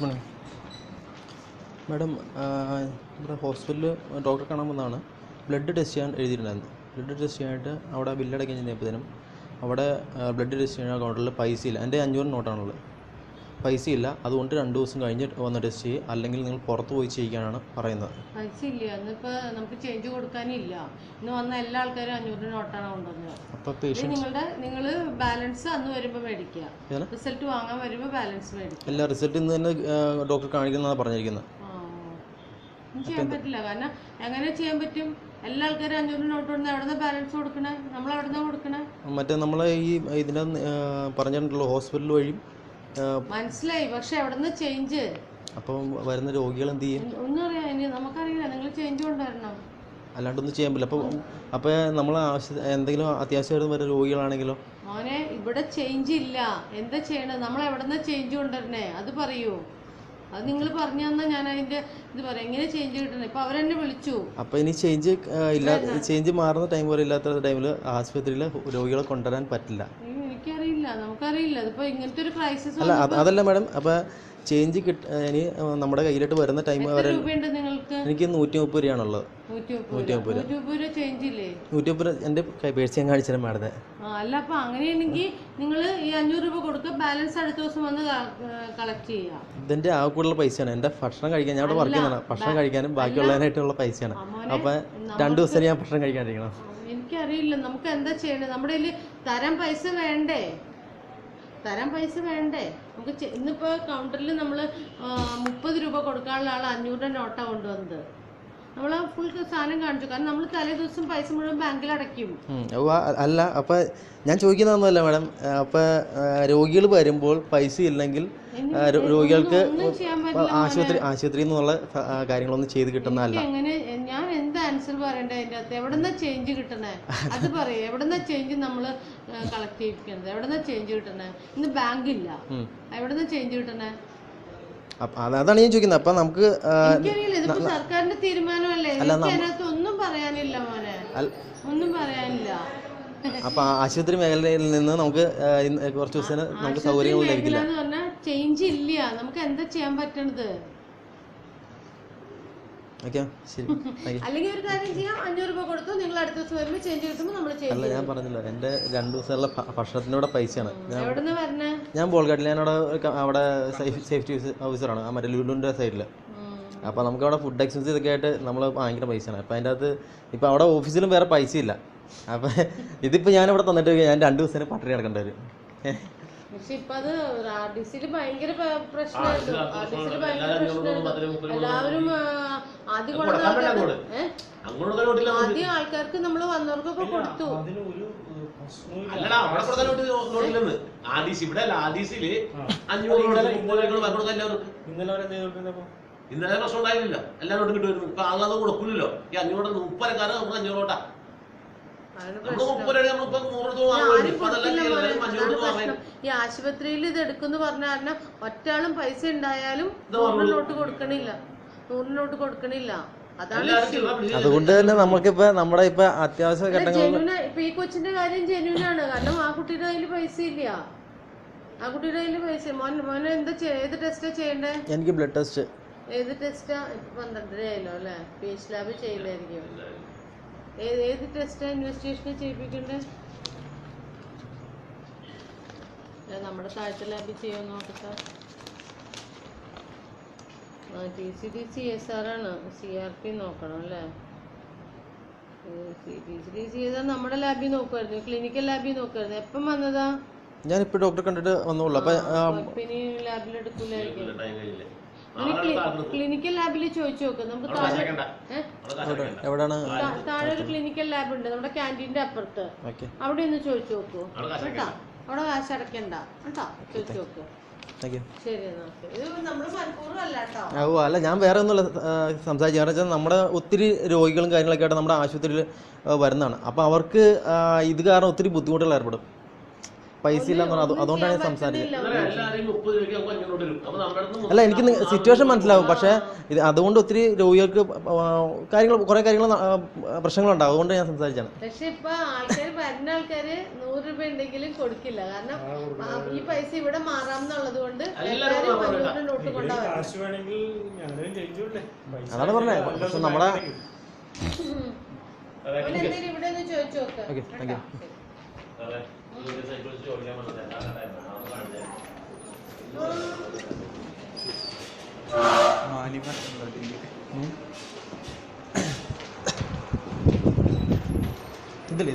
Madam, madam, നമ്മുടെ ഹോസ്പിറ്റലിൽ ഡോക്ടറെ കാണാൻ വന്നതാണ്. ബ്ലഡ് ടെസ്റ്റ് ചെയ്യാൻ എഴുതിയിട്ടുണ്ടായിരുന്നു. ബ്ലഡ് ടെസ്റ്റ് ചെയ്യാനായിട്ട് അവിടെ ബില്ലടയ്ക്കാൻ ചെന്നപ്പോഴത്തേനും അവിടെ ബ്ലഡ് ടെസ്റ്റ് ചെയ്യുന്ന കൗണ്ടറിൽ പൈസയില്ല. എൻ്റെ 500 നോട്ടാണുള്ളത്, പൈസയില്ല. അതുകൊണ്ട് 2 ദിവസം കഴിഞ്ഞ് വന്ന് ടെസ്റ്റ് ചെയ്യും, അല്ലെങ്കിൽ നിങ്ങൾ പുറത്ത് പോയി ചെയ്യിക്കാനാണ് പറയുന്നത്. പൈസ ഇല്ല, ഇന്നിപ്പോൾ നമുക്ക് ചേഞ്ച് കൊടുക്കാനില്ല. ഇന്ന് വന്ന എല്ലാ ആൾക്കാരും 500 നോട്ടാണ് കൊണ്ടുവന്നത്. അപ്പോൾ പേഷ്യൻസ് നിങ്ങൾ ബാലൻസ് അന്ന് വരുമ്പോൾ മേടിക്കുക, റിസൾട്ട് വാങ്ങാൻ വരുമ്പോൾ ബാലൻസ് മേടിക്കുക. എല്ലാ റിസൾട്ട് ഇന്ന് തന്നെ ഡോക്ടർ കാണിക്കുന്നതാണ് പറഞ്ഞിരിക്കുന്നത്. ചെയ്യാൻ പറ്റില്ല, കാരണം എങ്ങനെ ചെയ്യാൻ പറ്റും? എല്ലാ ആൾക്കാരും 500 നോട്ട് കൊടുക്കുന്നത് എവിടെ നിന്ന് ബാലൻസ് കൊടുക്കണേ? നമ്മൾ എവിടെ നിന്നാണ് കൊടുക്കണേ? മറ്റേ നമ്മളെ ഈ ഇതിൻ്റെ പറഞ്ഞിട്ടുള്ള ഹോസ്പിറ്റൽ വഴിയും മനസ്സിലായി, പക്ഷെ എവിടെ നിന്ന് ചേഞ്ച്? അപ്പം വരുന്ന രോഗികൾ എന്ത് ചെയ്യും? ഒന്നും അറിയാം, ഇനി നമുക്കറിയില്ല. നിങ്ങൾ ചേഞ്ച് കൊണ്ടുവരണം, അല്ലാണ്ടൊന്നും ചെയ്യാൻ പറ്റില്ല. അപ്പോൾ നമ്മൾ എന്തെങ്കിലും അത്യാവശ്യമായിട്ട് വരുന്ന രോഗികളാണെങ്കിലോ? മോനെ, ഇവിടെ ചേഞ്ച് ഇല്ല. എന്താ ചെയ്യണത്? നമ്മൾ എവിടെ നിന്ന് ചേഞ്ച് കൊണ്ടുവരണേ? അത് പറയൂ. അത് നിങ്ങൾ പറഞ്ഞു തന്നാൽ ഞാൻ അതിന്റെ ഇത് പറയാം, എങ്ങനെ ചേഞ്ച് കിട്ടണേ. ഇപ്പൊ അവരെന്നെ വിളിച്ചു. അപ്പൊ ഇനി ചേഞ്ച് ചേഞ്ച് മാറുന്ന ടൈം വരെ ഇല്ലാത്ത ടൈമിൽ ആശുപത്രിയിൽ രോഗികളെ കൊണ്ടുവരാൻ പറ്റില്ല. എനിക്കറിയില്ല, നമുക്കറിയില്ല. അതിപ്പോ ഇങ്ങനത്തെ ഒരു ക്രൈസിസ് അല്ല, അതല്ല മാഡം. അപ്പൊ ചേഞ്ച് ഇനി നമ്മുടെ കയ്യിലോട്ട് വരുന്ന ടൈം വരെ എനിക്ക് 130 രൂപയാണുള്ളത്. 130 രൂപ ചേഞ്ച് ഇല്ലേ? 130 രൂപ എൻ്റെ പേഴ്സ് ഞാൻ കാണിച്ചു തരാം മാഡത്തെ. അല്ല, അപ്പൊ അങ്ങനെയാണെങ്കിൽ നിങ്ങൾ ഈ 500 രൂപ കൊടുക്കുക, ബാലൻസ് അടുത്ത ദിവസം വന്ന് കളക്ട് ചെയ്യാം. ഇതിന്റെ ആ കൂടുതലുള്ള പൈസയാണ്. എൻ്റെ ഭക്ഷണം കഴിക്കാൻ, ഞാൻ അവിടെ വർക്ക് ചെയ്യുന്നതാണ്. ഭക്ഷണം കഴിക്കാനും ബാക്കിയുള്ളതിനായിട്ടുള്ള പൈസയാണ്. അപ്പൊ 2 ദിവസം ഞാൻ ഭക്ഷണം കഴിക്കാണ്ടിരിക്കണം. എനിക്കറിയില്ല, നമുക്ക് എന്താ ചെയ്യണേ? നമ്മുടെ കയ്യിൽ തരാൻ പൈസ വേണ്ടേ? നമുക്ക് ഇന്നിപ്പോൾ കൗണ്ടറിൽ നമ്മൾ 30 രൂപ കൊടുക്കാനുള്ള ആൾ 500 നോട്ടാണ് കൊണ്ടുവന്നത്. നമ്മൾ ഫുൾ സാധനം കാണിച്ചു, കാരണം നമ്മൾ തലേ ദിവസം പൈസ മുഴുവൻ ബാങ്കിൽ അടയ്ക്കും. അല്ല, അപ്പം ഞാൻ ചോദിക്കുന്നതൊന്നുമല്ല മാഡം. അപ്പം രോഗികൾ വരുമ്പോൾ പൈസ ഇല്ലെങ്കിൽ രോഗികൾക്ക് ആശുപത്രിയിൽ നിന്നുള്ള കാര്യങ്ങളൊന്നും ചെയ്ത് കിട്ടുന്നതല്ല. എങ്ങനെ ഞാൻ എന്താ ആൻസർ പറയണ്ടേ? അതിൻ്റെ അകത്ത് എവിടെന്നാ ചേഞ്ച് കിട്ടണേ? അത് പറയും. എവിടെന്നാ ചേഞ്ച് നമ്മൾ കളക്ട് ചെയ്യിപ്പിക്കുന്നത്? എവിടെന്നാ ചേഞ്ച് കിട്ടണേ? ഇന്ന് ബാങ്കില്ല, എവിടെന്നാ ചേഞ്ച് കിട്ടണേ? അതാണ് ഞാൻ ചോദിക്കുന്നത്. അപ്പൊ നമുക്ക് ഇതിപ്പോ സർക്കാരിന്റെ തീരുമാനമല്ലേ? അതിനകത്ത് ഒന്നും പറയാനില്ല മോനെ, ഒന്നും പറയാനില്ല. അപ്പൊ ആശുപത്രി മേഖലയിൽ നിന്ന് നമുക്ക് കുറച്ച് ദിവസം നമുക്ക് സൗകര്യങ്ങൾ ലഭിക്കില്ല. ചേഞ്ച് ഇല്ല, നമുക്ക് എന്താ ചെയ്യാൻ പറ്റണത്? അല്ലെങ്കിൽ ഒരു കാര്യം ചെയ്യാം, 500 രൂപ കൊടുത്തു, നിങ്ങൾ അടുത്ത ദിവസം വരുമ്പോൾ ചേഞ്ച് കിട്ടുമ്പോൾ നമ്മൾ ചേഞ്ച്. അല്ല, ഞാൻ പറഞ്ഞില്ല, എൻ്റെ 2 ദിവസമുള്ള ഭക്ഷണത്തിനോടെ പൈസയാണ്. എവിടുന്ന് വരണേ? ഞാൻ ബോൾഗാട്ടിൽ, ഞാൻ അവിടെ സേഫ്റ്റി ഓഫീസറാണ്, മറ്റേ ലുലുവിൻ്റെ സൈഡിൽ. അപ്പോൾ നമുക്ക് അവിടെ ഫുഡ് എക്സ്പെൻസ് ഇതൊക്കെ ആയിട്ട് നമ്മൾ ഭയങ്കര പൈസയാണ്. അപ്പോൾ അതിൻ്റെ അകത്ത് ഇപ്പോൾ അവിടെ ഓഫീസിലും വേറെ പൈസ ഇല്ല. അപ്പം ഇതിപ്പോൾ ഞാനിവിടെ തന്നിട്ട് ഞാൻ 2 ദിവസത്തിന് പട്ടിണി കിടക്കേണ്ടി വരും. പക്ഷെ ഇപ്പൊ അത് RDCയിൽ ഭയങ്കര പ്രശ്നമായിരുന്നു. എല്ലാവരും ആദ്യം ആൾക്കാർക്ക് നമ്മൾ വന്നവർക്കൊക്കെ കൊടുത്തു. ഇന്നലെ പ്രശ്നം ഉണ്ടായില്ല, എല്ലാവരും കിട്ടുമായിരുന്നു. ഇപ്പൊ ആളത് കൊടുക്കില്ലല്ലോ. ഈ 500 30 നമുക്ക് 500 നോട്ടാ. ഈ ആശുപത്രിയിൽ ഇത് എടുക്കുന്നു പറഞ്ഞ കാരണം ഒറ്റാളും പൈസ ഉണ്ടായാലും 100 നോട്ട് കൊടുക്കണില്ല, 100 നോട്ട് കൊടുക്കണില്ല. അതാണ് അതുകൊണ്ട് തന്നെ നമുക്കിപ്പോ നമ്മുടെ ഇപ്പൊ അത്യാവശ്യ ഘട്ടങ്ങളിൽ ഇപ്പൊ ഈ കൊച്ചിന്റെ കാര്യം ജെന്യൂനാണ്. കാരണം ആ കുട്ടിയുടെ കയ്യിൽ പൈസ ഇല്ല, ആ കുട്ടിയുടെ കയ്യിൽ പൈസ. മോനെ എന്താ ഏത് ടെസ്റ്റാ ചെയ്യണ്ടേ? എനിക്ക് ബ്ലഡ് ടെസ്റ്റ്. ഏത് ടെസ്റ്റാ? 12 ആയല്ലോ അല്ലേ? PH ലാബ് ചെയ്യില്ലായിരിക്കും. ഏത് ടെസ്റ്റാ ഇൻവെസ്റ്റിഗേഷൻ ചെയ്യിപ്പിക്കണ്ടേ? നമ്മുടെ താഴത്തെ ലാബിൽ ചെയ്യുമെന്ന് നോക്കട്ടെ. TCD CSR ആണ്, CRP നോക്കണം അല്ലേ? TCD CSR നമ്മുടെ ലാബിൽ നോക്കുമായിരുന്നു, ക്ലിനിക്കൽ ലാബിൽ നോക്കുമായിരുന്നു. എപ്പം വന്നതാ? ഞാനിപ്പോ ഡോക്ടറെ കണ്ടിട്ട് വന്നോളൂ. അപ്പൊ ഇനി ലാബിൽ എടുക്കൂലായിരിക്കും. ക്ലിനിക്കൽ ലാബിൽ ചോദിച്ചു നോക്ക്. നമുക്ക് താഴെ ഒരു ക്ലിനിക്കൽ ലാബ് ഉണ്ട് നമ്മുടെ ക്യാൻറ്റീൻ്റെ അപ്പുറത്ത്. അവിടെ ഒന്ന് ചോദിച്ചു നോക്കൂ കേട്ടോ. അവിടെ കാശ് അടയ്ക്കണ്ട കേട്ടോ, ചോദിച്ചു നോക്ക്. ശരി, ഇത് നമ്മൾ മനഃപൂർവ്വം അല്ല കേട്ടോ. അല്ല, ഞാൻ വേറെ ഒന്നുമല്ല സംസാരിച്ചു. കാരണം വെച്ചാൽ നമ്മുടെ ഒത്തിരി രോഗികളും കാര്യങ്ങളൊക്കെ ആയിട്ട് നമ്മുടെ ആശുപത്രിയിൽ വരുന്നതാണ്. അപ്പോൾ അവർക്ക് ഇത് കാരണം ഒത്തിരി ബുദ്ധിമുട്ടുകൾ ഏർപ്പെടും. പൈസ ഇല്ലെന്ന് പറഞ്ഞാൽ അതുകൊണ്ടാണ് ഞാൻ സംസാരിച്ചത്. എല്ലാവരെയും 30 രൂപയ്ക്ക് നമുക്ക് 500 തരും. അപ്പൊ നമ്മുടെ അടുത്ത് അല്ല, എനിക്ക് സിറ്റുവേഷൻ മനസ്സിലാവും. പക്ഷേ ഇത് അതുകൊണ്ട് ഒത്തിരി രോഗികൾക്ക് കുറേ കാര്യങ്ങൾ പ്രശ്നങ്ങളുണ്ടാവും. അതുകൊണ്ട് ഞാൻ സംസാരിച്ചാണ്. പക്ഷെ ഇപ്പൊ ആൾക്കാർ വരുന്ന ആൾക്കാര് 100 രൂപ ഉണ്ടെങ്കിലും കൊടുക്കില്ല. കാരണം ഈ പൈസ ഇവിടെ മാറാമെന്നുള്ളത് കൊണ്ട് എല്ലാവരും 500 നോട്ട് കൊണ്ടുപോകാം. അതാണ് പറഞ്ഞത്. പക്ഷെ നമ്മുടെ ഇവിടെ ഒന്ന് ചോദിച്ചു നോക്കാം. Okay, thank you. ഇതില്